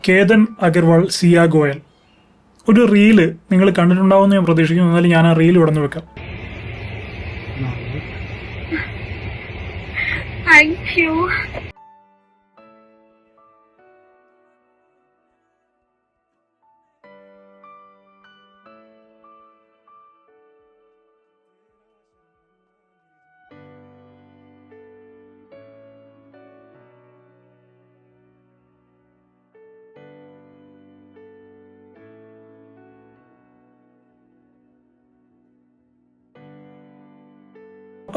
കേതൻ അഗർവാൾ, സിയ ഗോയൽ. ഒരു റീല് നിങ്ങൾ കണ്ടിട്ടുണ്ടാവുമെന്ന് ഞാൻ പ്രതീക്ഷിക്കുന്നു. എന്നാലും ഞാൻ ആ റീൽ ഇവിടെ നിന്ന് വെക്കാം. Thank you.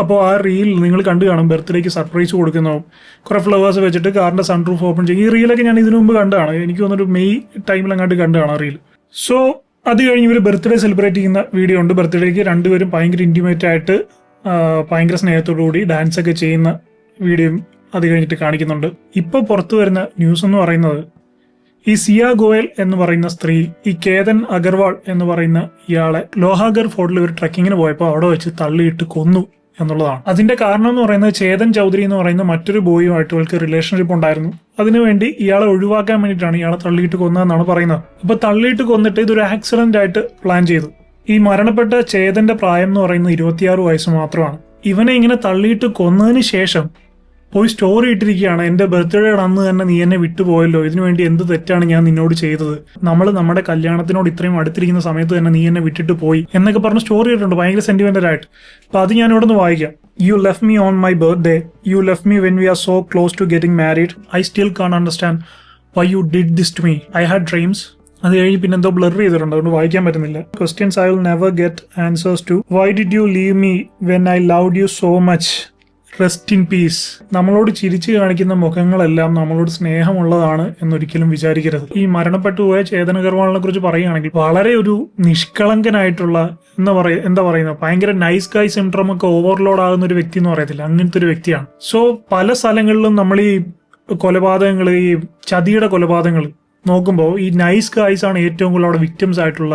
അപ്പോൾ ആ റീൽ നിങ്ങൾ കണ്ടു കാണും. ബർത്ത്ഡേക്ക് സർപ്രൈസ് കൊടുക്കുന്നതും കുറെ ഫ്ലവേഴ്സ് വെച്ചിട്ട് കാറിന്റെ സൺറൂഫ് ഓപ്പൺ ചെയ്യും. ഈ റീലൊക്കെ ഞാൻ ഇതിനു മുമ്പ് കണ്ടാണ്. എനിക്ക് തോന്നുന്നൊരു മെയ് ടൈമിലെങ്ങാണ്ട് കണ്ടാണ് ആ റീൽ. സോ അത് കഴിഞ്ഞ് ഇവർ ബർത്ത്ഡേ സെലിബ്രേറ്റ് ചെയ്യുന്ന വീഡിയോ ഉണ്ട്. ബർത്ത്ഡേക്ക് രണ്ടുപേരും ഭയങ്കര ഇന്റിമേറ്റ് ആയിട്ട് ഭയങ്കര സ്നേഹത്തോടു കൂടി ഡാൻസ് ഒക്കെ ചെയ്യുന്ന വീഡിയോയും അത് കഴിഞ്ഞിട്ട് കാണിക്കുന്നുണ്ട്. ഇപ്പോൾ പുറത്തു വരുന്ന ന്യൂസ് എന്ന് പറയുന്നത് ഈ സിയ ഗോയൽ എന്ന് പറയുന്ന സ്ത്രീ ഈ കേതൻ അഗർവാൾ എന്ന് പറയുന്ന ഇയാളെ ലോഹാഗർ ഫോർട്ടിൽ ഒരു ട്രക്കിങ്ങിന് പോയപ്പോൾ അവിടെ വെച്ച് തള്ളിയിട്ട് കൊന്നു എന്നുള്ളതാണ്. അതിന്റെ കാരണം എന്ന് പറയുന്നത് ചേതൻ ചൗധരി എന്ന് പറയുന്ന മറ്റൊരു ബോയുമായിട്ട് ഇവൾക്ക് റിലേഷൻഷിപ്പ് ഉണ്ടായിരുന്നു. അതിനുവേണ്ടി ഇയാളെ ഒഴിവാക്കാൻ വേണ്ടിയിട്ടാണ് ഇയാളെ തള്ളിയിട്ട് കൊന്നതെന്നാണ് പറയുന്നത്. അപ്പൊ തള്ളിയിട്ട് കൊന്നിട്ട് ഇതൊരു ആക്സിഡന്റ് ആയിട്ട് പ്ലാൻ ചെയ്തു. ഈ മരണപ്പെട്ട ചേതന്റെ പ്രായം എന്ന് പറയുന്നത് 26 വയസ്സ് മാത്രമാണ്. ഇവനെ ഇങ്ങനെ തള്ളിയിട്ട് കൊന്നതിന് ശേഷം പോയി സ്റ്റോറി ഇട്ടിരിക്കുകയാണ്, എന്റെ ബർത്ത്ഡേയുടെ അന്ന് തന്നെ നീ എന്നെ വിട്ടുപോയല്ലോ, ഇതിനുവേണ്ടി എന്ത് തെറ്റാണ് ഞാൻ നിന്നോട് ചെയ്തത്, നമ്മൾ നമ്മുടെ കല്യാണത്തിനോട് ഇത്രയും അടുത്തിരിക്കുന്ന സമയത്ത് തന്നെ നീ എന്നെ വിട്ടിട്ട് പോയി എന്നൊക്കെ പറഞ്ഞ് സ്റ്റോറി ഇട്ടിട്ടുണ്ട് ഭയങ്കര സെന്റിമെന്റൽ ആയിട്ട്. അപ്പൊ അത് ഞാൻ ഇവിടെ നിന്ന് വായിക്കാം. You left me on my birthday, you left me when we are so close to getting married, I still can't understand why you did this to me, I had dreams. അത് കഴിഞ്ഞ് പിന്നെ എന്തോ ബ്ലർ ചെയ്തിട്ടുണ്ട്, അതുകൊണ്ട് വായിക്കാൻ പറ്റുന്നില്ല. Questions I will never get answers to, why did you leave me when I loved you so much, rest in peace. നമ്മളോട് ചിരിച്ചു കാണിക്കുന്ന മുഖങ്ങളെല്ലാം നമ്മളോട് സ്നേഹമുള്ളതാണ് എന്നൊരിക്കലും വിചാരിക്കരുത്. ഈ മരണപ്പെട്ടു പോയ ചേതൻ അഗർവാളിനെ കുറിച്ച് പറയുകയാണെങ്കിൽ വളരെ ഒരു നിഷ്കളങ്കനായിട്ടുള്ള എന്താ പറയുന്നത് ഭയങ്കര നൈസ് ഗായ് സിൻഡ്രോം ഒക്കെ ഓവർലോഡ് ആകുന്ന ഒരു വ്യക്തി എന്ന് പറയത്തില്ല, അങ്ങനത്തെ ഒരു വ്യക്തിയാണ്. സോ പല സ്ഥലങ്ങളിലും നമ്മൾ ഈ കൊലപാതകങ്ങൾ, ഈ ചതിയുടെ കൊലപാതകങ്ങൾ നോക്കുമ്പോൾ ഈ നൈസ് ഗായ്സ് ആണ് ഏറ്റവും കൂടുതൽ അവിടെ വിക്ടിംസ് ആയിട്ടുള്ള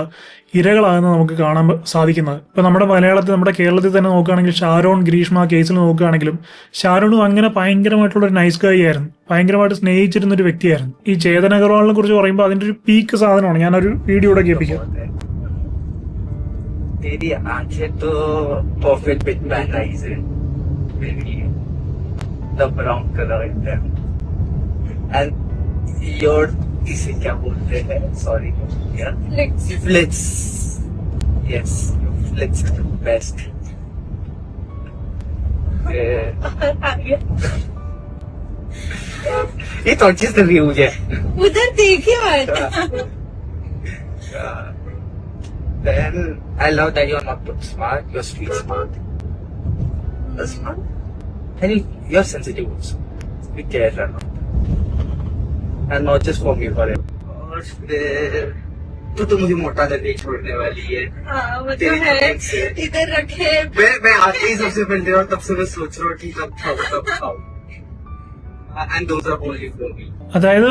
ഇരകളാകുന്നത് നമുക്ക് കാണാൻ സാധിക്കുന്നത്. ഇപ്പൊ നമ്മുടെ മലയാളത്തിൽ, നമ്മുടെ കേരളത്തിൽ തന്നെ നോക്കുകയാണെങ്കിൽ ഷാരോൺ ഗ്രീഷ്മ കേസിൽ നോക്കുകയാണെങ്കിലും ഷാരോണും അങ്ങനെ ഭയങ്കരമായിട്ടുള്ള ഒരു നൈസ് ഗായ് ആയിരുന്നു, ഭയങ്കരമായിട്ട് സ്നേഹിച്ചിരുന്ന ഒരു വ്യക്തിയായിരുന്നു. ഈ ചേതൻ അഗർവാളിനെ കുറിച്ച് പറയുമ്പോൾ അതിന്റെ ഒരു പീക്ക് സാധനമാണ്. ഞാനൊരു വീഡിയോ കൂടെ കേൾപ്പിക്കാം. इसे क्या बोलते हैं, sorry, fillets, yes, fillets best. ये तो अच्छी से व्यू है, उधर देखिए मत. Then I love that you're not too smart, you're street smart, that's smart, and you're sensitive also. Be careful. And not just for me, for him. और फिर तो मुझे मोटा जल्दी छोड़ने वाली है. हाँ वो तो है, इधर रखे. मैं आते ही सबसे पहले और तब से मैं सोच रहा हूँ कि तब खाओ. And those are only for me. അതായത്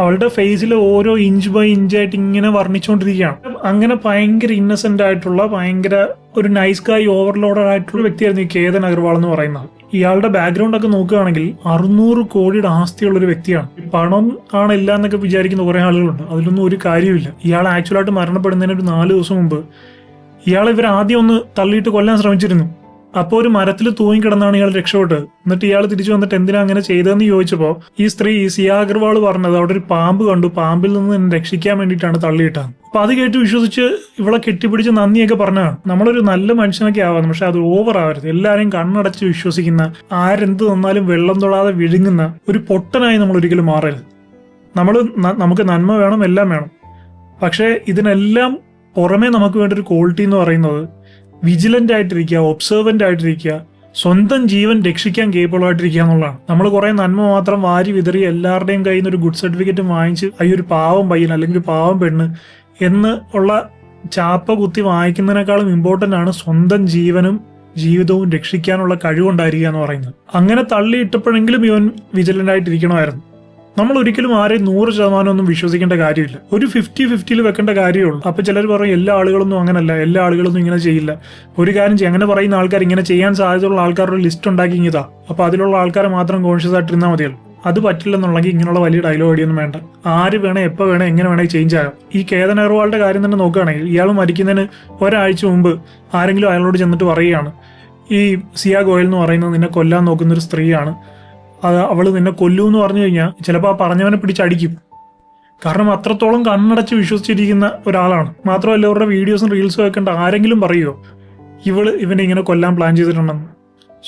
അവളുടെ ഫേസിൽ ഓരോ ഇഞ്ച് ബൈ ഇഞ്ചായിട്ട് ഇങ്ങനെ വർണ്ണിച്ചുകൊണ്ടിരിക്കുകയാണ്. അങ്ങനെ ഭയങ്കര ഇന്നസെന്റ് ആയിട്ടുള്ള ഭയങ്കര ഒരു നൈസ് ഗായ് ഓവർലോഡഡ് ആയിട്ടുള്ള വ്യക്തിയായിരുന്നു ഈ കേതൻ അഗർവാൾ എന്ന് പറയുന്നത്. ഇയാളുടെ ബാക്ക്ഗ്രൗണ്ട് ഒക്കെ നോക്കുകയാണെങ്കിൽ 600 കോടിയുടെ ആസ്തിയുള്ള ഒരു വ്യക്തിയാണ്. പണം ആണില്ല എന്നൊക്കെ വിചാരിക്കുന്ന കുറെ ആളുകളുണ്ട്, അതിലൊന്നും ഒരു കാര്യമില്ല. ഇയാൾ ആക്ച്വലായിട്ട് മരണപ്പെടുന്നതിന് ഒരു 4 ദിവസം മുമ്പ് ഇയാളെ ഇവർ ആദ്യം ഒന്ന് തള്ളിയിട്ട് കൊല്ലാൻ ശ്രമിച്ചിരുന്നു. അപ്പോൾ ഒരു മരത്തിൽ തൂങ്ങിക്കിടന്നാണ് ഇയാൾ രക്ഷപ്പെട്ടത്. എന്നിട്ട് ഇയാൾ തിരിച്ചു വന്നിട്ട് എന്തിനാ അങ്ങനെ ചെയ്തതെന്ന് ചോദിച്ചപ്പോൾ ഈ സ്ത്രീ സിയ അഗർവാൾ പറഞ്ഞത് അവിടെ ഒരു പാമ്പ് കണ്ടു, പാമ്പിൽ നിന്ന് രക്ഷിക്കാൻ വേണ്ടിയിട്ടാണ് തള്ളിയിട്ടത്. അപ്പൊ അത് കേട്ട് വിശ്വസിച്ച് ഇവളെ കെട്ടിപ്പിടിച്ച് നന്ദിയൊക്കെ പറഞ്ഞതാണ്. നമ്മളൊരു നല്ല മനുഷ്യനൊക്കെ ആവാം, പക്ഷെ അത് ഓവർ ആവരുത്. എല്ലാരെയും കണ്ണടച്ച് വിശ്വസിക്കുന്ന, ആരെന്ത് തന്നാലും വെള്ളം തൊടാതെ വിഴുങ്ങുന്ന ഒരു പൊട്ടനായി നമ്മൾ ഒരിക്കലും മാറരുത്. നമുക്ക് നന്മ വേണം, എല്ലാം വേണം. പക്ഷെ ഇതിനെല്ലാം പുറമെ നമുക്ക് വേണ്ട ഒരു ക്വാളിറ്റി എന്ന് പറയുന്നത് വിജിലന്റ് ആയിട്ടിരിക്കുക, ഒബ്സർവന്റ് ആയിട്ടിരിക്കുക, സ്വന്തം ജീവൻ രക്ഷിക്കാൻ കേപ്പബിൾ ആയിട്ടിരിക്കുക എന്നുള്ളതാണ്. നമ്മൾ കുറെ നന്മ മാത്രം വാരി വിതറി എല്ലാവരുടെയും കയ്യിൽ നിന്ന് ഒരു ഗുഡ് സർട്ടിഫിക്കറ്റ് വാങ്ങിച്ച് ഒരു പാവം പയ്യൻ അല്ലെങ്കിൽ ഒരു പാവം പെണ്ണ് എന്ന് ഉള്ള ചാപ്പ കുത്തി വാങ്ങിക്കുന്നതിനേക്കാളും ഇമ്പോർട്ടന്റ് ആണ് സ്വന്തം ജീവനും ജീവിതവും രക്ഷിക്കാനുള്ള കഴിവുണ്ടായിരിക്കുക എന്ന് പറയുന്നത്. അങ്ങനെ തള്ളിയിട്ടപ്പോഴെങ്കിലും ഇവൻ വിജിലന്റ് ആയിട്ടിരിക്കണമായിരുന്നു. നമ്മൾ ഒരിക്കലും ആരെയും 100% ഒന്നും വിശ്വസിക്കേണ്ട കാര്യമില്ല. ഒരു 50-50 വെക്കേണ്ട കാര്യമുള്ളൂ. അപ്പൊ ചിലർ പറയും എല്ലാ ആളുകളൊന്നും അങ്ങനല്ല, എല്ലാ ആളുകളൊന്നും ഇങ്ങനെ ചെയ്യില്ല. ഒരു കാര്യം ചെയ്യും, അങ്ങനെ പറയുന്ന ആൾക്കാർ, ഇങ്ങനെ ചെയ്യാൻ സാധ്യതയുള്ള ആൾക്കാരുടെ ലിസ്റ്റ് ഉണ്ടാക്കി ഇതാ, അപ്പൊ അതിലുള്ള ആൾക്കാരെ മാത്രം കോൺഷ്യസ് ആയിട്ടിരുന്നാൽ മതിയല്ലോ. അത് പറ്റില്ലെന്നുണ്ടെങ്കിൽ ഇങ്ങനെയുള്ള വലിയ ഡയലോഗ് അടിയൊന്നും വേണ്ട. ആര് വേണേ എപ്പോൾ വേണേ എങ്ങനെ വേണേ ചേഞ്ച് ആകാം. ഈ കേതൻ അഗർവാളിന്റെ കാര്യം തന്നെ നോക്കുകയാണെങ്കിൽ ഇയാൾ മരിക്കുന്നതിന് ഒരാഴ്ച മുമ്പ് ആരെങ്കിലും അയാളോട് ചെന്നിട്ട് പറയുകയാണ്, ഈ സിയ ഗോയൽ എന്ന് പറയുന്നത് നിന്നെ കൊല്ലാൻ നോക്കുന്ന ഒരു സ്ത്രീയാണ്, അവൾ നിന്നെ കൊല്ലൂ എന്ന് പറഞ്ഞു കഴിഞ്ഞാൽ ചിലപ്പോൾ ആ പറഞ്ഞവനെ പിടിച്ചടിക്കും. കാരണം അത്രത്തോളം കണ്ണടച്ച് വിശ്വസിച്ചിരിക്കുന്ന ഒരാളാണ്. മാത്രമല്ല അവരുടെ വീഡിയോസും റീൽസും ഒക്കെ കണ്ട് ആരെങ്കിലും പറയുമോ ഇവനെ ഇങ്ങനെ കൊല്ലാൻ പ്ലാൻ ചെയ്തിട്ടുണ്ടെന്ന്?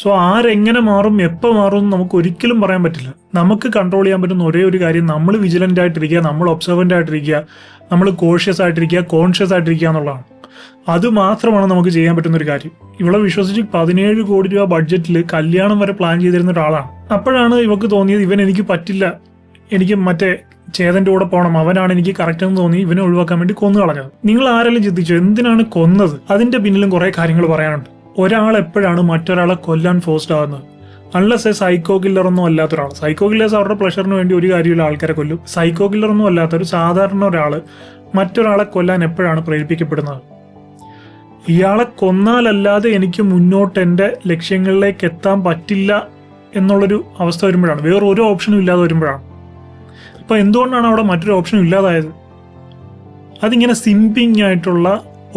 സോ ആരെങ്ങനെ മാറും എപ്പോൾ മാറും എന്ന് നമുക്ക് ഒരിക്കലും പറയാൻ പറ്റില്ല. നമുക്ക് കൺട്രോൾ ചെയ്യാൻ പറ്റുന്ന ഒരേ ഒരു കാര്യം നമ്മൾ വിജിലൻ്റ് ആയിട്ടിരിക്കുക, നമ്മൾ ഒബ്സർവൻ്റ് ആയിട്ടിരിക്കുക, നമ്മൾ കോഷ്യസ് ആയിട്ടിരിക്കുക, കോൺഷ്യസ് ആയിട്ടിരിക്കുക എന്നുള്ളതാണ്. അത് മാത്രമാണ് നമുക്ക് ചെയ്യാൻ പറ്റുന്ന ഒരു കാര്യം. ഇവളെ വിശ്വസിച്ച് 17 കോടി രൂപ ബഡ്ജറ്റിൽ കല്യാണം വരെ പ്ലാൻ ചെയ്തിരുന്ന ഒരാളാണ്. അപ്പോഴാണ് ഇവക്ക് തോന്നിയത് ഇവൻ എനിക്ക് പറ്റില്ല, എനിക്ക് മറ്റേ ചേതന്റെ കൂടെ പോകണം, അവനാണ് എനിക്ക് കറക്റ്റ് എന്ന് തോന്നി ഇവനെ ഒഴിവാക്കാൻ വേണ്ടി കൊന്നു കളഞ്ഞത്. നിങ്ങൾ ആരെങ്കിലും ചിന്തിച്ചു എന്തിനാണ് കൊന്നത്? അതിന്റെ പിന്നിലും കുറെ കാര്യങ്ങൾ പറയാനുണ്ട്. ഒരാൾ എപ്പോഴാണ് മറ്റൊരാളെ കൊല്ലാൻ ഫോഴ്സ്ഡ് ആകുന്നത്? അൺലെസ് സൈക്കോ കില്ലർ ഒന്നും അല്ലാത്ത ഒരാൾ. സൈക്കോ കില്ലേഴ്സ് അവരുടെ പ്ലഷറിന് വേണ്ടി ഒരു കാര്യമില്ല ആൾക്കാരെ കൊല്ലും. സൈക്കോ കില്ലർ ഒന്നും അല്ലാത്ത ഒരു സാധാരണ ഒരാൾ മറ്റൊരാളെ കൊല്ലാൻ എപ്പോഴാണ് പ്രേരിപ്പിക്കപ്പെടുന്നത്? ഇയാളെ കൊന്നാലല്ലാതെ എനിക്ക് മുന്നോട്ട് എൻ്റെ ലക്ഷ്യങ്ങളിലേക്ക് എത്താൻ പറ്റില്ല എന്നുള്ളൊരു അവസ്ഥ വരുമ്പോഴാണ്, വേറൊരു ഓപ്ഷനും ഇല്ലാതെ വരുമ്പോഴാണ്. അപ്പൊ എന്തുകൊണ്ടാണ് അവിടെ മറ്റൊരു ഓപ്ഷനും ഇല്ലാതായത്? അതിങ്ങനെ സിമ്പിങ് ആയിട്ടുള്ള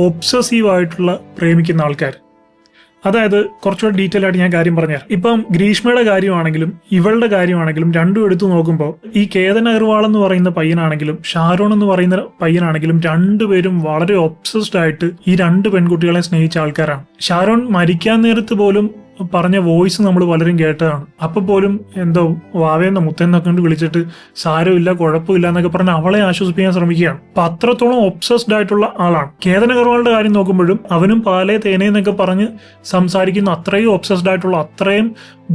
ഒബ്സസീവ് ആയിട്ടുള്ള പ്രേമിക്കുന്ന ആൾക്കാർ. അതായത് കുറച്ചുകൂടെ ഡീറ്റെയിൽ ആയിട്ട് ഞാൻ കാര്യം പറഞ്ഞുതരാം. ഇപ്പം ഗ്രീഷ്മയുടെ കാര്യമാണെങ്കിലും ഇവളുടെ കാര്യമാണെങ്കിലും രണ്ടും എടുത്തു നോക്കുമ്പോൾ ഈ കേതൻ അഗർവാൾ എന്ന് പറയുന്ന പയ്യനാണെങ്കിലും ഷാരോൺ എന്ന് പറയുന്ന പയ്യനാണെങ്കിലും രണ്ടുപേരും വളരെ ഒബ്സസ്ഡ് ആയിട്ട് ഈ രണ്ട് പെൺകുട്ടികളെ സ്നേഹിച്ച ആൾക്കാരാണ്. ഷാരോൺ മരിക്കാൻ നേരത്ത് പോലും പറഞ്ഞ വോയിസ് നമ്മൾ പലരും കേട്ടതാണ്. അപ്പൊ പോലും എന്തോ വാവേന്ന മുത്തെന്നൊക്കെ കൊണ്ട് വിളിച്ചിട്ട് സാരമില്ല കുഴപ്പമില്ല എന്നൊക്കെ പറഞ്ഞ് അവളെ ആശ്വസിപ്പിക്കാൻ ശ്രമിക്കുകയാണ്. അപ്പൊ അത്രത്തോളം ഒബ്സസ്ഡ് ആയിട്ടുള്ള ആളാണ്. കേതൻ അഗർവാളിന്റെ കാര്യം നോക്കുമ്പോഴും അവനും പാലേ തേനേ എന്നൊക്കെ പറഞ്ഞ് സംസാരിക്കുന്ന അത്രയും ഒബ്സസ്ഡ് ആയിട്ടുള്ള, അത്രയും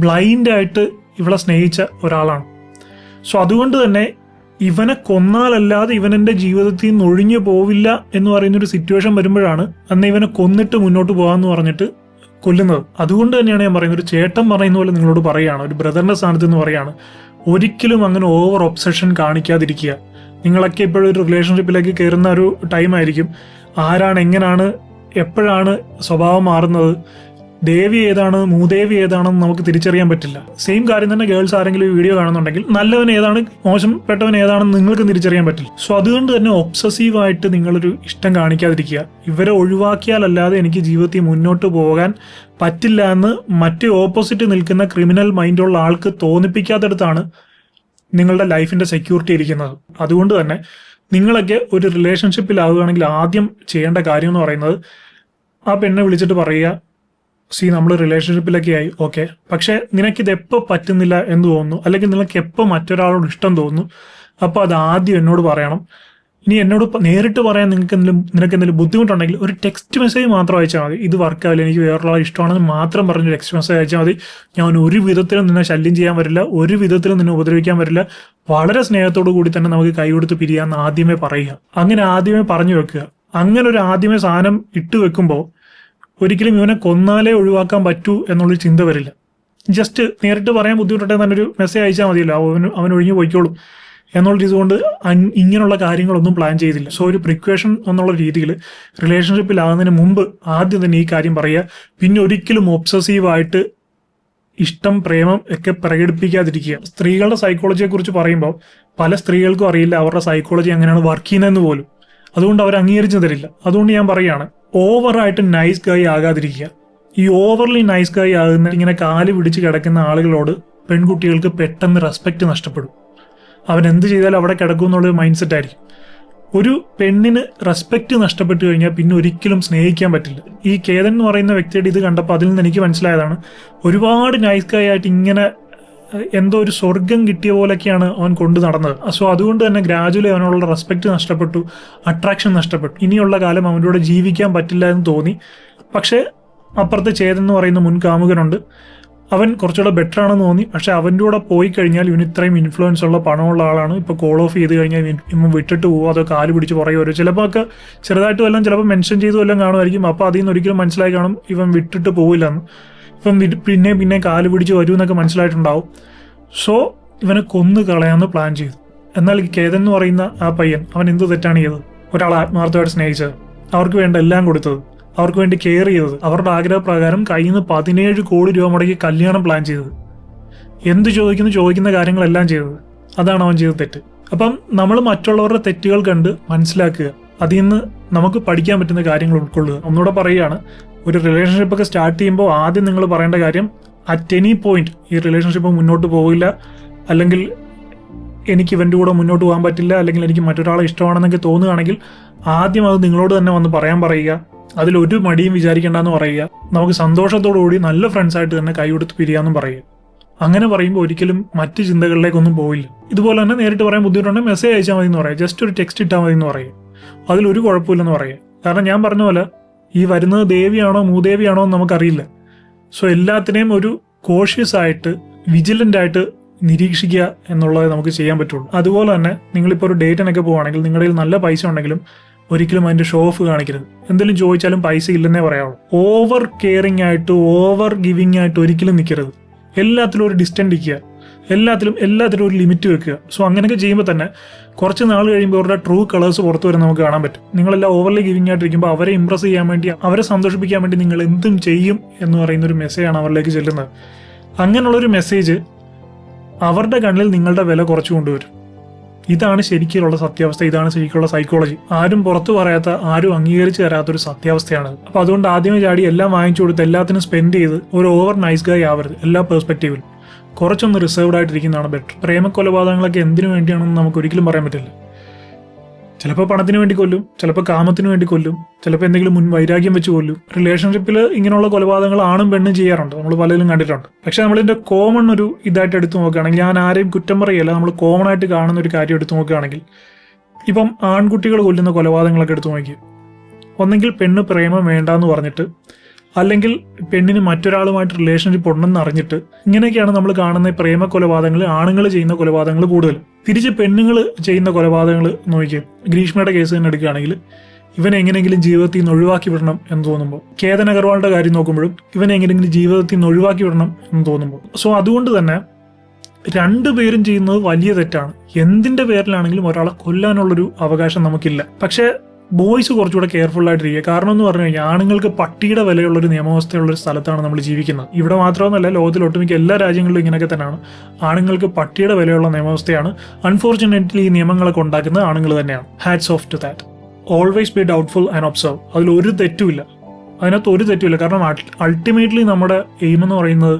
ബ്ലൈൻഡ് ആയിട്ട് ഇവളെ സ്നേഹിച്ച ഒരാളാണ്. സോ അതുകൊണ്ട് തന്നെ ഇവനെ കൊന്നാലല്ലാതെ ഇവൻ എൻ്റെ ജീവിതത്തിൽ നിന്ന് ഒഴിഞ്ഞു പോവില്ല എന്ന് പറയുന്നൊരു സിറ്റുവേഷൻ വരുമ്പോഴാണ് അന്ന് ഇവനെ കൊന്നിട്ട് മുന്നോട്ട് പോകാമെന്ന് പറഞ്ഞിട്ട് കൊല്ലുന്നത്. അതുകൊണ്ട് തന്നെയാണ് ഞാൻ പറയുന്നത്, ഒരു ചേട്ടൻ പറയുന്ന പോലെ നിങ്ങളോട് പറയുകയാണ്, ഒരു ബ്രദറിന്റെ സ്ഥാനത്ത് നിന്ന് പറയുകയാണ്, ഒരിക്കലും അങ്ങനെ ഓവർ ഒബ്സഷൻ കാണിക്കാതിരിക്കുക. നിങ്ങളൊക്കെ ഇപ്പോഴും ഒരു റിലേഷൻഷിപ്പിലേക്ക് കയറുന്ന ഒരു ടൈമായിരിക്കും. ആരാണ്, എങ്ങനെയാണ്, എപ്പോഴാണ് സ്വഭാവം മാറുന്നത്, ദേവി ഏതാണ് മൂദേവി ഏതാണെന്ന് നമുക്ക് തിരിച്ചറിയാൻ പറ്റില്ല. സെയിം കാര്യം തന്നെ ഗേൾസ് ആരെങ്കിലും ഈ വീഡിയോ കാണുന്നുണ്ടെങ്കിൽ നല്ലവൻ ഏതാണ് മോശപ്പെട്ടവൻ ഏതാണെന്ന് നിങ്ങൾക്ക് തിരിച്ചറിയാൻ പറ്റില്ല. സോ അതുകൊണ്ട് തന്നെ ഒബ്സസീവായിട്ട് നിങ്ങളൊരു ഇഷ്ടം കാണിക്കാതിരിക്കുക. ഇവരെ ഒഴിവാക്കിയാലല്ലാതെ എനിക്ക് ജീവിതത്തിൽ മുന്നോട്ട് പോകാൻ പറ്റില്ല എന്ന് മറ്റേ ഓപ്പോസിറ്റ് നിൽക്കുന്ന ക്രിമിനൽ മൈൻഡുള്ള ആൾക്ക് തോന്നിപ്പിക്കാത്തടത്താണ് നിങ്ങളുടെ ലൈഫിന്റെ സെക്യൂരിറ്റി ഇരിക്കുന്നത്. അതുകൊണ്ട് തന്നെ നിങ്ങളൊക്കെ ഒരു റിലേഷൻഷിപ്പിലാവുകയാണെങ്കിൽ ആദ്യം ചെയ്യേണ്ട കാര്യം എന്ന് പറയുന്നത് ആ പെണ്ണെ വിളിച്ചിട്ട് പറയുക, നമ്മൾ റിലേഷൻഷിപ്പിലൊക്കെ ആയി, ഓക്കെ, പക്ഷെ നിനക്കിത് എപ്പോൾ പറ്റുന്നില്ല എന്ന് തോന്നുന്നു, അല്ലെങ്കിൽ നിനക്ക് എപ്പോൾ മറ്റൊരാളോട് ഇഷ്ടം തോന്നുന്നു, അപ്പോൾ അത് ആദ്യം എന്നോട് പറയണം. ഇനി എന്നോട് നേരിട്ട് പറയാൻ നിനക്ക് എന്തെങ്കിലും ബുദ്ധിമുട്ടുണ്ടെങ്കിൽ ഒരു ടെക്സ്റ്റ് മെസ്സേജ് മാത്രം അയച്ചാൽ മതി. ഇത് വർക്കാവില്ല, എനിക്ക് വേറൊരാളെ ഇഷ്ടമാണെന്ന് മാത്രം പറഞ്ഞ് ടെക്സ്റ്റ് മെസ്സേജ് അയച്ചാൽ മതി. ഞാൻ ഒരു വിധത്തിലും നിന്നെ ശല്യം ചെയ്യാൻ വരില്ല, ഒരു വിധത്തിലും നിന്നെ ഉപദ്രവിക്കാൻ വരില്ല, വളരെ സ്നേഹത്തോടു കൂടി തന്നെ നമുക്ക് കൈ കൊടുത്ത് പിരിയാന്ന് ആദ്യമേ പറയുക. അങ്ങനെ ആദ്യമേ പറഞ്ഞു വെക്കുക. അങ്ങനെ ഒരു ആദ്യമേ സാധനം ഇട്ട് വെക്കുമ്പോൾ ഒരിക്കലും ഇവനെ കൊന്നാലേ ഒഴിവാക്കാൻ പറ്റൂ എന്നുള്ളൊരു ചിന്ത വരില്ല. ജസ്റ്റ് നേരിട്ട് പറയാൻ ബുദ്ധിമുട്ടെ തന്നെ ഒരു മെസ്സേജ് അയച്ചാൽ മതിയല്ലോ, അവൻ ഒഴിഞ്ഞു പോയിക്കോളും എന്നുള്ള ഇതുകൊണ്ട് ഇങ്ങനെയുള്ള കാര്യങ്ങളൊന്നും പ്ലാൻ ചെയ്തില്ല. സോ ഒരു പ്രിക്വേഷൻ എന്നുള്ള രീതിയിൽ റിലേഷൻഷിപ്പിലാകുന്നതിന് മുമ്പ് ആദ്യം തന്നെ ഈ കാര്യം പറയുക. പിന്നെ ഒരിക്കലും ഒബ്സസീവായിട്ട് ഇഷ്ടം പ്രേമം ഒക്കെ പ്രകടിപ്പിക്കാതിരിക്കുക. സ്ത്രീകളുടെ സൈക്കോളജിയെ കുറിച്ച് പറയുമ്പോൾ പല സ്ത്രീകൾക്കും അറിയില്ല അവരുടെ സൈക്കോളജി എങ്ങനെയാണ് വർക്ക് ചെയ്യുന്നതെന്ന് പോലും. അതുകൊണ്ട് അവർ അംഗീകരിച്ചു തരില്ല. അതുകൊണ്ട് ഞാൻ പറയുകയാണ്, ഓവറായിട്ട് നൈസ് ഗായ് ആകാതിരിക്കുക. ഈ ഓവർലി നൈസ് ഗായ് ആകുന്ന ഇങ്ങനെ കാല് പിടിച്ച് കിടക്കുന്ന ആളുകളോട് പെൺകുട്ടികൾക്ക് പെട്ടെന്ന് റെസ്പെക്ട് നഷ്ടപ്പെടും. അവൻ എന്ത് ചെയ്താലും അവിടെ കിടക്കും എന്നുള്ളൊരു മൈൻഡ് സെറ്റ് ആയിരിക്കും. ഒരു പെണ്ണിന് റെസ്പെക്ട് നഷ്ടപ്പെട്ടു കഴിഞ്ഞാൽ പിന്നെ ഒരിക്കലും സ്നേഹിക്കാൻ പറ്റില്ല. ഈ കേതൻ എന്ന് പറയുന്ന വ്യക്തിയുടെ ഇത് കണ്ടപ്പോൾ അതിൽ നിന്ന് എനിക്ക് മനസ്സിലായതാണ്, ഒരുപാട് നൈസ് ഗായ് ആയിട്ട് ഇങ്ങനെ എന്തോ ഒരു സ്വർഗം കിട്ടിയ പോലൊക്കെയാണ് അവൻ കൊണ്ടു നടന്നത്. സോ അതുകൊണ്ട് തന്നെ ഗ്രാജുവലി അവനുള്ള റെസ്പെക്ട് നഷ്ടപ്പെട്ടു, അട്രാക്ഷൻ നഷ്ടപ്പെട്ടു. ഇനിയുള്ള കാലം അവൻ്റെ കൂടെ ജീവിക്കാൻ പറ്റില്ല എന്ന് തോന്നി. പക്ഷേ അപ്പുറത്തെ ചേതൻ എന്ന് പറയുന്ന മുൻ കാമുകനുണ്ട്, അവൻ കുറച്ചുകൂടെ ബെറ്റർ ആണെന്ന് തോന്നി. പക്ഷെ അവൻ്റെ കൂടെ പോയി കഴിഞ്ഞാൽ ഇവന് ഇത്രയും ഇൻഫ്ലുവൻസ് ഉള്ള പണമുള്ള ആളാണ്, ഇപ്പോൾ കോൾ ഓഫ് ചെയ്ത് കഴിഞ്ഞാൽ ഇവൻ വിട്ടിട്ട് പോകുമോ അതോ കാല് പിടിച്ച് പുറകെ വരും. ചിലപ്പോൾ ഒക്കെ ചെറുതായിട്ട് വല്ലതും ചിലപ്പോൾ മെൻഷൻ ചെയ്തു വല്ലതും കാണുമായിരിക്കും. അപ്പോൾ അതിൽ നിന്ന് ഒരിക്കലും മനസ്സിലായി കാണും ഇവൻ വിട്ടിട്ട് പോവില്ലെന്ന്. ഇപ്പം പിന്നെ കാല് പിടിച്ച് വരും എന്നൊക്കെ മനസ്സിലായിട്ടുണ്ടാവും. സോ ഇവനെ കൊന്നു കളയാമെന്ന് പ്ലാൻ ചെയ്തു. എന്നാൽ ഈ കേതൻ എന്ന് പറയുന്ന ആ പയ്യൻ അവൻ എന്ത് തെറ്റാണ് ചെയ്തത്? ഒരാൾ ആത്മാർത്ഥമായിട്ട് സ്നേഹിച്ചത്, അവർക്ക് വേണ്ട എല്ലാം കൊടുത്തത്, അവർക്ക് വേണ്ടി കെയർ ചെയ്തത്, അവരുടെ ആഗ്രഹപ്രകാരം കയ്യിൽ നിന്ന് 17 കോടി രൂപ മുടക്കി കല്യാണം പ്ലാൻ ചെയ്തത്. എന്ത് ചോദിക്കുന്ന കാര്യങ്ങളെല്ലാം ചെയ്തത്. അതാണ് അവൻ ചെയ്ത തെറ്റ്. അപ്പം നമ്മൾ മറ്റുള്ളവരുടെ തെറ്റുകൾ കണ്ട് മനസ്സിലാക്കുക, അതിൽ നിന്ന് നമുക്ക് പഠിക്കാൻ പറ്റുന്ന കാര്യങ്ങൾ ഉൾക്കൊള്ളുക. ഒന്നുകൂടെ പറയുകയാണ്, ഒരു റിലേഷൻഷിപ്പ് ഒക്കെ സ്റ്റാർട്ട് ചെയ്യുമ്പോൾ ആദ്യം നിങ്ങൾ പറയേണ്ട കാര്യം, അറ്റ് എനി പോയിന്റ് ഈ റിലേഷൻഷിപ്പ് മുന്നോട്ട് പോകില്ല, അല്ലെങ്കിൽ എനിക്ക് ഇവൻ്റെ കൂടെ മുന്നോട്ട് പോകാൻ പറ്റില്ല, അല്ലെങ്കിൽ എനിക്ക് മറ്റൊരാളെ ഇഷ്ടമാണെന്നൊക്കെ തോന്നുകയാണെങ്കിൽ ആദ്യം അത് നിങ്ങളോട് തന്നെ വന്ന് പറയുക. അതിലൊരു മടിയും വിചാരിക്കേണ്ടെന്ന് പറയുക. നമുക്ക് സന്തോഷത്തോടുകൂടി നല്ല ഫ്രണ്ട്സായിട്ട് തന്നെ കൈ കൊടുത്ത് പിരിയാമെന്നും പറയുക. അങ്ങനെ പറയുമ്പോൾ ഒരിക്കലും മറ്റ് ചിന്തകളിലേക്കൊന്നും പോവില്ല. ഇതുപോലെ തന്നെ നേരിട്ട് പറയാൻ ബുദ്ധിമുട്ടുണ്ടെങ്കിൽ മെസ്സേജ് അയച്ചാൽ മതി എന്ന് പറയാം, ജസ്റ്റ് ഒരു ടെക്സ്റ്റ് ഇട്ടാൽ മതി എന്ന് പറയും. അതിലൊരു കുഴപ്പമില്ലെന്ന് പറയാം. കാരണം ഞാൻ പറഞ്ഞ പോലെ ഈ വരുന്നത് ദേവിയാണോ മൂദേവിയാണോ എന്ന് നമുക്കറിയില്ല. സോ എല്ലാത്തിനെയും ഒരു കോഷ്യസ് ആയിട്ട് വിജിലന്റ് ആയിട്ട് നിരീക്ഷിക്കുക എന്നുള്ളത് നമുക്ക് ചെയ്യാൻ പറ്റുള്ളൂ. അതുപോലെ തന്നെ നിങ്ങളിപ്പോൾ ഒരു ഡേറ്റിനൊക്കെ പോവുകയാണെങ്കിൽ നിങ്ങളുടെ കയ്യിൽ നല്ല പൈസ ഉണ്ടെങ്കിലും ഒരിക്കലും അതിന്റെ ഷോ ഓഫ് കാണിക്കരുത്. എന്തെങ്കിലും ചോദിച്ചാലും പൈസ ഇല്ലെന്നേ പറയാവുള്ളൂ. ഓവർ കെയറിംഗ് ആയിട്ട് ഓവർ ഗിവിംഗ് ആയിട്ട് ഒരിക്കലും നിൽക്കരുത്. എല്ലാത്തിലും ഒരു ഡിസ്റ്റൻസ് ഇരിക്കുക, എല്ലാത്തിലും ഒരു ലിമിറ്റ് വെക്കുക. സോ അങ്ങനെയൊക്കെ ചെയ്യുമ്പോൾ തന്നെ കുറച്ച് നാൾ കഴിയുമ്പോൾ അവരുടെ ട്രൂ കളേഴ്സ് പുറത്തു വരെ നമുക്ക് കാണാൻ പറ്റും. നിങ്ങളെല്ലാം ഓവർലി ഗിവിംഗ് ആയിട്ടിരിക്കുമ്പോൾ അവരെ ഇംപ്രസ് ചെയ്യാൻ വേണ്ടി, അവരെ സന്തോഷിപ്പിക്കാൻ വേണ്ടി നിങ്ങൾ എന്തും ചെയ്യും എന്ന് പറയുന്ന ഒരു മെസ്സേജാണ് അവരിലേക്ക് ചെല്ലുന്നത്. അങ്ങനെയുള്ളൊരു മെസ്സേജ് അവരുടെ കണ്ണിൽ നിങ്ങളുടെ വില കുറച്ചു കൊണ്ടുവരും. ഇതാണ് ശരിക്കുള്ള സത്യാവസ്ഥ, ഇതാണ് ശരിക്കുള്ള സൈക്കോളജി. ആരും പുറത്തു പറയാത്ത, ആരും അംഗീകരിച്ചു തരാത്തൊരു സത്യാവസ്ഥയാണ്. അപ്പൊ അതുകൊണ്ട് ആദ്യമേ ചാടി എല്ലാം വാങ്ങിച്ചു കൊടുത്ത് എല്ലാത്തിനും സ്പെൻഡ് ചെയ്ത് ഒരു ഓവർ നൈസ് ഗായ് ആവരുത്. എല്ലാ പെർസ്പെക്റ്റീവിലും കുറച്ചൊന്ന് റിസർവ്ഡ് ആയിട്ടിരിക്കുന്നതാണ് ബെറ്റർ. പ്രേമക്കൊലപാതകങ്ങളൊക്കെ എന്തിനു വേണ്ടിയാണെന്ന് നമുക്ക് ഒരിക്കലും പറയാൻ പറ്റില്ല. ചിലപ്പോൾ പണത്തിന് വേണ്ടി കൊല്ലും, ചിലപ്പോൾ കാമത്തിന് വേണ്ടി കൊല്ലും, ചിലപ്പോൾ എന്തെങ്കിലും മുൻ വൈരാഗ്യം വെച്ച് കൊല്ലും. റിലേഷൻഷിപ്പിൽ ഇങ്ങനെയുള്ള കൊലപാതകങ്ങൾ ആണും പെണ്ണും ചെയ്യാറുണ്ട്, നമ്മൾ പലരും കണ്ടിട്ടുണ്ട്. പക്ഷെ നമ്മളിതിന്റെ കോമൺ ഒരു ഇതായിട്ട് എടുത്തു നോക്കുകയാണെങ്കിൽ, ഞാൻ ആരെയും കുറ്റം പറയല്ല, നമ്മൾ കോമൺ ആയിട്ട് കാണുന്ന ഒരു കാര്യം എടുത്തു നോക്കുകയാണെങ്കിൽ, ഇപ്പം ആൺകുട്ടികൾ കൊല്ലുന്ന കൊലപാതകങ്ങളൊക്കെ എടുത്തു നോക്കി, ഒന്നെങ്കിൽ പെണ്ണ് പ്രേമം വേണ്ടാന്ന് പറഞ്ഞിട്ട്, അല്ലെങ്കിൽ പെണ്ണിന് മറ്റൊരാളുമായിട്ട് റിലേഷൻഷിപ്പ് ഉണ്ടെന്ന് അറിഞ്ഞിട്ട്, ഇങ്ങനെയൊക്കെയാണ് നമ്മൾ കാണുന്ന പ്രേമ കൊലപാതകങ്ങൾ, ആണുങ്ങൾ ചെയ്യുന്ന കൊലപാതകങ്ങൾ കൂടുതൽ. തിരിച്ച് പെണ്ണുങ്ങൾ ചെയ്യുന്ന കൊലപാതകങ്ങൾ നോക്കിയും, ഗ്രീഷ്മയുടെ കേസ് തന്നെ എടുക്കുകയാണെങ്കിൽ, ഇവനെ എങ്ങനെയെങ്കിലും ജീവിതത്തിൽ നിന്ന് ഒഴിവാക്കി വിടണം എന്ന് തോന്നുമ്പോൾ, കേതൻ അഗർവാളിന്റെ കാര്യം നോക്കുമ്പോഴും ഇവനെ എങ്ങനെയെങ്കിലും ജീവിതത്തിൽ നിന്ന് ഒഴിവാക്കി വിടണം എന്ന് തോന്നുമ്പോൾ. സോ അതുകൊണ്ട് തന്നെ രണ്ടുപേരും ചെയ്യുന്നത് വലിയ തെറ്റാണ്. എന്തിന്റെ പേരിലാണെങ്കിലും ഒരാളെ കൊല്ലാനുള്ളൊരു അവകാശം നമുക്കില്ല. പക്ഷേ ബോയ്സ് കുറച്ചുകൂടെ കെയർഫുൾ ആയിട്ടിരിക്കുക. കാരണം എന്ന് പറഞ്ഞു കഴിഞ്ഞാൽ ആണുങ്ങൾക്ക് പട്ടിയുടെ വിലയുള്ളൊരു നിയമവ്യവസ്ഥയുള്ളൊരു സ്ഥലത്താണ് നമ്മൾ ജീവിക്കുന്നത്. ഇവിടെ മാത്രമൊന്നുമല്ല, ലോകത്തിൽ ഒട്ടുമിക്ക എല്ലാ രാജ്യങ്ങളിലും ഇങ്ങനെയൊക്കെ തന്നെയാണ്. ആണുങ്ങൾക്ക് പട്ടിയുടെ വിലയുള്ള നിയമവ്യവസ്ഥയാണ്. അൺഫോർച്ചുനേറ്റ്ലി ഈ നിയമങ്ങളൊക്കെ ഉണ്ടാക്കുന്നത് ആണുങ്ങൾ തന്നെയാണ്. Hats of two that. Always be doubtful and observe. അതിലൊരു തെറ്റുമില്ല, അതിനകത്ത് ഒരു തെറ്റുമില്ല. കാരണം അൾട്ടിമേറ്റ്ലി നമ്മുടെ എയിം എന്ന് പറയുന്നത്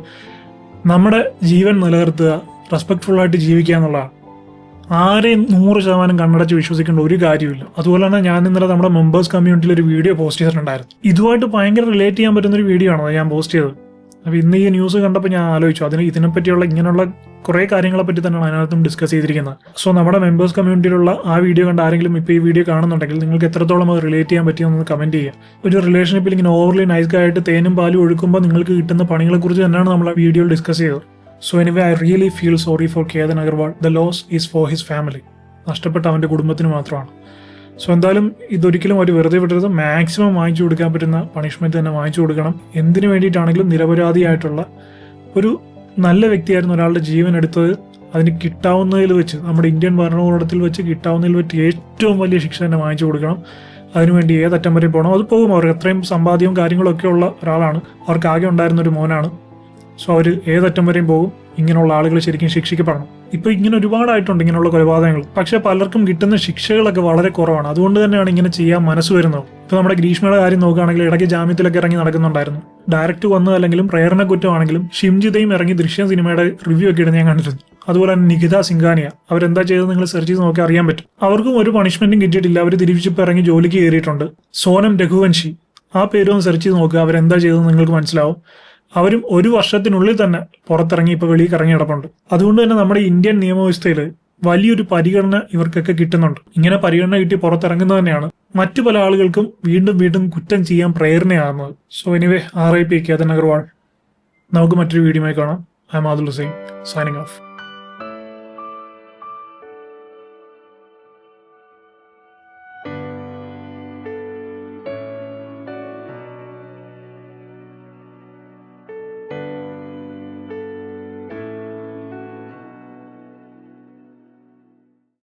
നമ്മുടെ ജീവൻ നിലനിർത്തുക, റെസ്പെക്ട്ഫുൾ ആയിട്ട് ജീവിക്കുക എന്നുള്ളതാണ്. ആരെയും 100% കണ്ണടച്ച് വിശ്വസിക്കേണ്ട ഒരു കാര്യമില്ല. അതുപോലെ തന്നെ ഞാൻ ഇന്നലെ നമ്മുടെ മെമ്പേഴ്സ് കമ്മ്യൂണിറ്റിയിൽ ഒരു വീഡിയോ പോസ്റ്റ് ചെയ്തിട്ടുണ്ടായിരുന്നു. ഇതുമായിട്ട് ഭയങ്കര റിലേറ്റ് ചെയ്യാൻ പറ്റുന്ന ഒരു വീഡിയോ ആണ് ഞാൻ പോസ്റ്റ് ചെയ്തത്. അപ്പോൾ ഇന്ന് ഈ ന്യൂസ് കണ്ടപ്പോൾ ഞാൻ ആലോചിച്ചു, ഇതിനെപ്പറ്റിയുള്ള ഇങ്ങനെയുള്ള കുറേ കാര്യങ്ങളെ പറ്റി തന്നെയാണ് അതിനകത്തും ഡിസ്കസ് ചെയ്തിരിക്കുന്നത്. സോ നമ്മുടെ മെമ്പേഴ്സ് കമ്മ്യൂണിറ്റിയിലുള്ള ആ വീഡിയോ കണ്ട ആരെങ്കിലും ഇപ്പോൾ ഈ വീഡിയോ കാണുന്നുണ്ടെങ്കിൽ നിങ്ങൾക്ക് എത്രത്തോളം അത് റിലേറ്റ് ചെയ്യാൻ പറ്റിയെന്ന് കമന്റ് ചെയ്യുക. ഒരു റിലേഷൻഷിപ്പിൽ ഇങ്ങനെ ഓവർലി നൈസ് ആയിട്ട് തേനും പാലും ഒഴുക്കുമ്പോൾ നിങ്ങൾക്ക് കിട്ടുന്ന പണികളെക്കുറിച്ച് തന്നെയാണ് നമ്മൾ ആ വീഡിയോയിൽ ഡിസ്കസ് ചെയ്തത്. So anyway, I really feel sorry for Ketan Agarwal. The loss is for his family. നഷ്ടപ്പെട്ട അവൻ്റെ കുടുംബത്തിന് മാത്രമാണ്. സോ എന്തായാലും ഇതൊരിക്കലും ഒരു വെറുതെ വിടരുത്. മാക്സിമം വാങ്ങിച്ചു കൊടുക്കാൻ പറ്റുന്ന പണിഷ്മെന്റ് തന്നെ വാങ്ങിച്ചു കൊടുക്കണം. എന്തിനു വേണ്ടിയിട്ടാണെങ്കിലും നിരപരാധിയായിട്ടുള്ള ഒരു നല്ല വ്യക്തിയായിരുന്നു ഒരാളുടെ ജീവൻ എടുത്തത്. അതിന് കിട്ടാവുന്നതിൽ വെച്ച്, നമ്മുടെ ഇന്ത്യൻ ഭരണകൂടത്തിൽ വെച്ച് കിട്ടാവുന്നതിൽ വെച്ച് ഏറ്റവും വലിയ ശിക്ഷ തന്നെ വാങ്ങിച്ചു കൊടുക്കണം. അതിനുവേണ്ടി ഏതറ്റം വരെ പോകണം അത് പോകും. അവർ എത്രയും സമ്പാദ്യവും കാര്യങ്ങളൊക്കെ ഉള്ള ഒരാളാണ്. അവർക്ക് ആകെ ഉണ്ടായിരുന്ന ഒരു മോനാണ്. സോ അവർ ഏതറ്റം വരെയും പോകും. ഇങ്ങനെയുള്ള ആളുകൾ ശരിക്കും ശിക്ഷിക്കപ്പെടണം. ഇപ്പൊ ഇങ്ങനെ ഒരുപാടായിട്ടുണ്ട് ഇങ്ങനെയുള്ള കൊലപാതകങ്ങൾ. പക്ഷെ പലർക്കും കിട്ടുന്ന ശിക്ഷകളൊക്കെ വളരെ കുറവാണ്. അതുകൊണ്ട് തന്നെയാണ് ഇങ്ങനെ ചെയ്യാൻ മനസ്സ് വരുന്നത്. ഇപ്പൊ നമ്മുടെ ഗ്രീഷ്മയുടെ കാര്യം നോക്കുകയാണെങ്കിൽ ഇടയ്ക്ക് ജാമ്യത്തിലൊക്കെ ഇറങ്ങി നടക്കുന്നുണ്ടായിരുന്നു. ഡയറക്റ്റ് വന്നതല്ലെങ്കിലും പ്രേരണ കുറ്റമാണെങ്കിലും ഷിംജിതയും ഇറങ്ങി ദൃശ്യം സിനിമയുടെ റിവ്യൂ ഒക്കെ ഇടുന്ന ഞാൻ കണ്ടിരുന്നു. അതുപോലെ തന്നെ നികിത സിംഗാനിയ, അവരെന്താ ചെയ്തത് നിങ്ങൾ സെർച്ച് ചെയ്ത് നോക്കി അറിയാൻ പറ്റും. അവർക്കും ഒരു പണിഷ്മെന്റും കിട്ടിയിട്ടില്ല. അവർ തിരിച്ചിപ്പോൾ ഇറങ്ങി ജോലിക്ക് കയറിയിട്ടുണ്ട്. സോനം രഘുവൻഷി, ആ പേരൊന്ന് സെർച്ച് ചെയ്ത് നോക്കുക, അവരെന്താ ചെയ്തത് നിങ്ങൾക്ക് മനസ്സിലാവും. അവരും 1 വർഷത്തിനുള്ളിൽ തന്നെ പുറത്തിറങ്ങി ഇപ്പോൾ വെളിയിൽ ഇറങ്ങി കിടപ്പുണ്ട്. അതുകൊണ്ട് തന്നെ നമ്മുടെ ഇന്ത്യൻ നിയമവ്യവസ്ഥയിൽ വലിയൊരു പരിഗണന ഇവർക്കൊക്കെ കിട്ടുന്നുണ്ട്. ഇങ്ങനെ പരിഗണന കിട്ടി പുറത്തിറങ്ങുന്നത് തന്നെയാണ് മറ്റു പല ആളുകൾക്കും വീണ്ടും വീണ്ടും കുറ്റം ചെയ്യാൻ പ്രേരണയാകുന്നത്. So anyway, RIP Ketan Agarwal. നമുക്ക് മറ്റൊരു വീഡിയോയുമായി കാണാം. I am Adil Hussain, signing of.